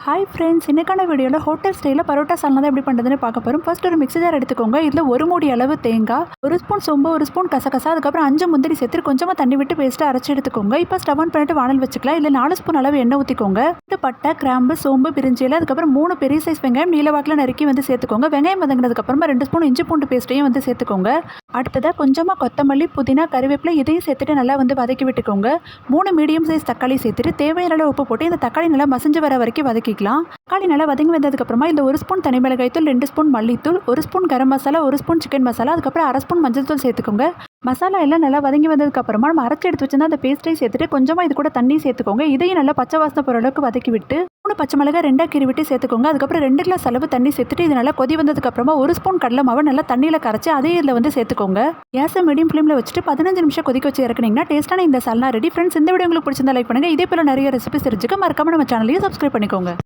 Hi friends, இன்னைக்கான வீடியோவில் hotel ஸ்டைலில் பரோட்டா சால்னா தான் எப்படி பண்ணுறதுன்னு பார்க்க போகிறோம். ஃபர்ஸ்ட் ஒரு மிக்ஸி ஜார் எடுத்துக்கோங்க. இதில் ஒரு மூடி அளவு தேங்காய், ஒரு ஸ்பூன் சோம்பு, ஒரு ஸ்பூன் கசகசா, அதுக்கப்புறம் 5 முந்திரி சேர்த்து கொஞ்சமாக தண்ணி விட்டு பேஸ்ட்டு அரைச்சி எடுத்துக்கோங்க. இப்போ ஸ்டவ் ஆன் பண்ணிட்டு வானல் வச்சுக்கலாம். இல்லை 4 ஸ்பூன் அளவு எண்ணெய் ஊற்றிக்கோங்க. பட்டை, கிராம்பு, சோம்பு, பிரிஞ்சி இலை, அதுக்கப்புறம் 3 பெரிய சைஸ் வெங்காயம் நீளவாக்கில் நறுக்கி வந்து சேர்த்துக்கோங்க. வெங்காயம் வதங்கினதுக்கப்புறமா 2 ஸ்பூன் இஞ்சி பூண்டு பேஸ்ட்டையும் வந்து சேர்த்துக்கோங்க. அடுத்ததாக கொஞ்சமாக கொத்தமல்லி, புதினா, கறிவேப்பிலை இதையும் சேர்த்துட்டு நல்லா வந்து வதக்கி விட்டுக்கோங்க. 3 மீடியம் சைஸ் தக்காளி சேர்த்துட்டு தேவையான அளவு உப்பு போட்டு இந்த தக்காளி நல்லா மசிஞ்சு வர வரைக்கும் வதக்கிக்கலாம். தக்காளி நல்லா வதங்கி வந்ததுக்கப்புறமா இந்த 1 ஸ்பூன் தனி மிளகாய் தூள், 2 ஸ்பூன் மல்லித்தூள், 1 spoon garam masala, 1 spoon chicken masala, அதுக்கப்புறம் 1/2 ஸ்பூன் மஞ்சள் தூள் சேர்த்துக்கோங்க. மசாலா எல்லாம் நல்லா வதங்கி வந்ததுக்கப்புறமா நம்ம அரைச்சி எடுத்து வச்சிருந்தா அந்த பேஸ்ட்டையும் சேர்த்துட்டு கொஞ்சமாக இது கூட தண்ணி சேர்த்துக்கோங்க. இதையும் நல்லா பச்சை வாசனை போகிற அளவுக்கு வதக்கி விட்டு 3 பச்சை மிளகாய் 2 கீறி விட்டு சேர்த்துக்கோங்க. அதுக்கப்புறம் 2 கிளாஸ் அளவு தண்ணி சேர்த்துட்டு இது நல்லா கொதி வந்ததுக்கப்புறமா 1 ஸ்பூன் கடலை மாவு நல்லா தண்ணியில் கரைச்சி அதே இதில் வந்து சேர்த்துக்கோங்க. கேஸை மீடியம் ஃப்ளேமில் வச்சுட்டு 15 நிமிஷம் கொதிக்க வச்சு இறக்குனீங்கன்னா டேஸ்ட்டான இந்த சால்னா ரெடி. ஃப்ரெண்ட்ஸ், இந்த வீடியோ உங்களுக்கு பிடிச்சிருந்தா லைக் பண்ணுங்கள். இதே போல் நிறைய ரெசிபிஸ் தெரிஞ்சுக்க மறக்காம நம்ம சேனலையும் சப்ஸ்கிரைப் பண்ணிக்கோங்க.